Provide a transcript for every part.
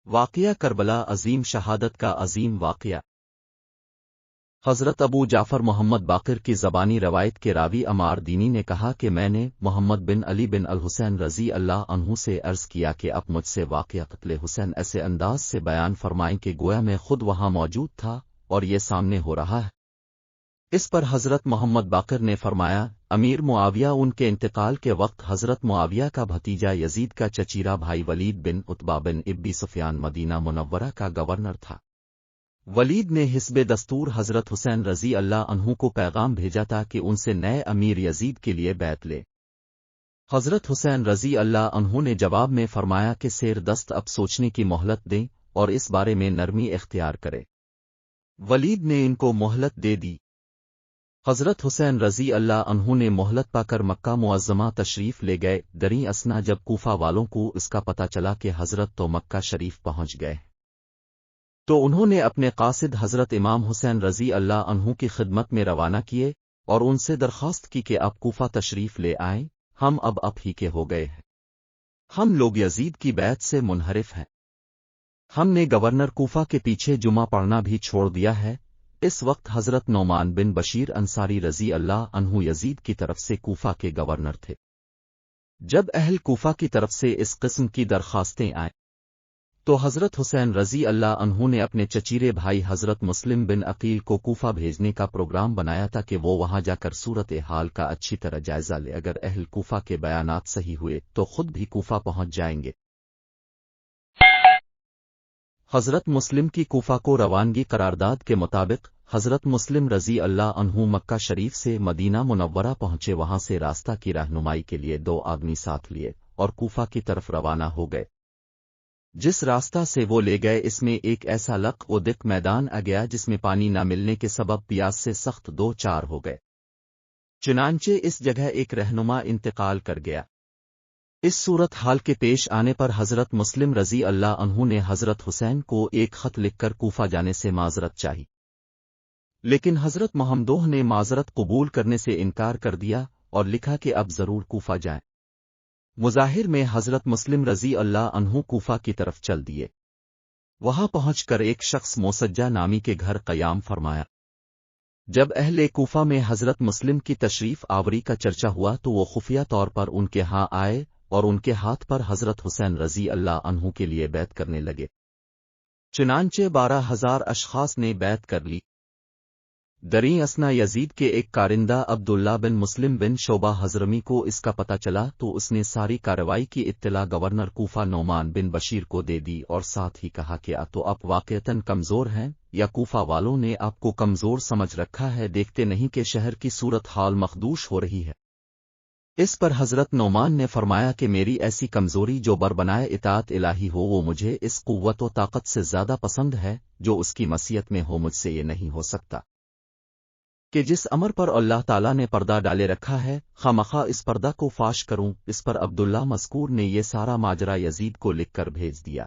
واقعہ کربلا عظیم شہادت کا عظیم واقعہ۔ حضرت ابو جعفر محمد باقر کی زبانی روایت کے راوی عمار دینی نے کہا کہ میں نے محمد بن علی بن الحسین رضی اللہ عنہ سے عرض کیا کہ اب مجھ سے واقعہ قتل حسین ایسے انداز سے بیان فرمائیں کہ گویا میں خود وہاں موجود تھا اور یہ سامنے ہو رہا ہے۔ اس پر حضرت محمد باقر نے فرمایا، امیر معاویہ ان کے انتقال کے وقت حضرت معاویہ کا بھتیجا یزید کا چچیرا بھائی ولید بن عتبہ بن ابی سفیان مدینہ منورہ کا گورنر تھا۔ ولید نے حسب دستور حضرت حسین رضی اللہ عنہ کو پیغام بھیجا تھا کہ ان سے نئے امیر یزید کے لیے بیعت لے۔ حضرت حسین رضی اللہ عنہ نے جواب میں فرمایا کہ سیر دست اب سوچنے کی مہلت دیں اور اس بارے میں نرمی اختیار کرے۔ ولید نے ان کو مہلت دے دی۔ حضرت حسین رضی اللہ عنہ نے مہلت پا کر مکہ معظمہ تشریف لے گئے۔ دریں اثنا جب کوفہ والوں کو اس کا پتہ چلا کہ حضرت تو مکہ شریف پہنچ گئے تو انہوں نے اپنے قاصد حضرت امام حسین رضی اللہ عنہ کی خدمت میں روانہ کیے اور ان سے درخواست کی کہ آپ کوفہ تشریف لے آئیں، ہم اب ہی کے ہو گئے ہیں، ہم لوگ یزید کی بیعت سے منحرف ہیں، ہم نے گورنر کوفہ کے پیچھے جمعہ پڑھنا بھی چھوڑ دیا ہے۔ اس وقت حضرت نعمان بن بشیر انصاری رضی اللہ عنہ یزید کی طرف سے کوفہ کے گورنر تھے۔ جب اہل کوفہ کی طرف سے اس قسم کی درخواستیں آئیں تو حضرت حسین رضی اللہ عنہ نے اپنے چچیرے بھائی حضرت مسلم بن عقیل کو کوفہ بھیجنے کا پروگرام بنایا تھا کہ وہ وہاں جا کر صورتحال کا اچھی طرح جائزہ لے، اگر اہل کوفہ کے بیانات صحیح ہوئے تو خود بھی کوفہ پہنچ جائیں گے۔ حضرت مسلم کی کوفہ کو روانگی قرارداد کے مطابق حضرت مسلم رضی اللہ عنہ مکہ شریف سے مدینہ منورہ پہنچے، وہاں سے راستہ کی رہنمائی کے لیے 2 آدمی ساتھ لیے اور کوفہ کی طرف روانہ ہو گئے۔ جس راستہ سے وہ لے گئے اس میں ایک ایسا لق و دق میدان آ گیا جس میں پانی نہ ملنے کے سبب پیاس سے سخت 2 چار ہو گئے، چنانچہ اس جگہ ایک رہنما انتقال کر گیا۔ اس صورت حال کے پیش آنے پر حضرت مسلم رضی اللہ عنہ نے حضرت حسین کو ایک خط لکھ کر کوفہ جانے سے معذرت چاہی، لیکن حضرت محمدوہ نے معذرت قبول کرنے سے انکار کر دیا اور لکھا کہ اب ضرور کوفہ جائیں۔ مظاہر میں حضرت مسلم رضی اللہ عنہ کوفہ کی طرف چل دیے۔ وہاں پہنچ کر ایک شخص موسجہ نامی کے گھر قیام فرمایا۔ جب اہل کوفہ میں حضرت مسلم کی تشریف آوری کا چرچا ہوا تو وہ خفیہ طور پر ان کے ہاں آئے اور ان کے ہاتھ پر حضرت حسین رضی اللہ عنہ کے لیے بیعت کرنے لگے۔ چنانچہ 12,000 اشخاص نے بیعت کر لی۔ دریں اثنا یزید کے ایک کارندہ عبداللہ بن مسلم بن شعبہ حضرمی کو اس کا پتہ چلا تو اس نے ساری کارروائی کی اطلاع گورنر کوفہ نعمان بن بشیر کو دے دی اور ساتھ ہی کہا کہ تو آپ واقعتاً کمزور ہیں یا کوفہ والوں نے آپ کو کمزور سمجھ رکھا ہے، دیکھتے نہیں کہ شہر کی صورت حال مخدوش ہو رہی ہے۔ اس پر حضرت نعمان نے فرمایا کہ میری ایسی کمزوری جو بربنائے اطاعت الہی ہو وہ مجھے اس قوت و طاقت سے زیادہ پسند ہے جو اس کی مشیت میں ہو، مجھ سے یہ نہیں ہو سکتا کہ جس امر پر اللہ تعالیٰ نے پردہ ڈالے رکھا ہے خامخواہ اس پردہ کو فاش کروں۔ اس پر عبداللہ مذکور نے یہ سارا ماجرا یزید کو لکھ کر بھیج دیا۔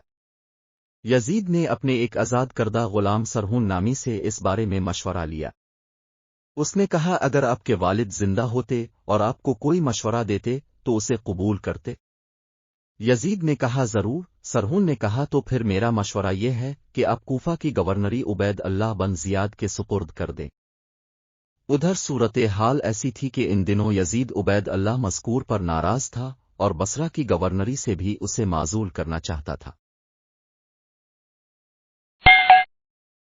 یزید نے اپنے ایک آزاد کردہ غلام سرہون نامی سے اس بارے میں مشورہ لیا۔ اس نے کہا اگر آپ کے والد زندہ ہوتے اور آپ کو کوئی مشورہ دیتے تو اسے قبول کرتے؟ یزید نے کہا ضرور۔ سرہون نے کہا تو پھر میرا مشورہ یہ ہے کہ آپ کوفہ کی گورنری عبید اللہ بن زیاد کے سپرد کر دیں۔ ادھر صورتحال ایسی تھی کہ ان دنوں یزید عبید اللہ مذکور پر ناراض تھا اور بصرہ کی گورنری سے بھی اسے معزول کرنا چاہتا تھا۔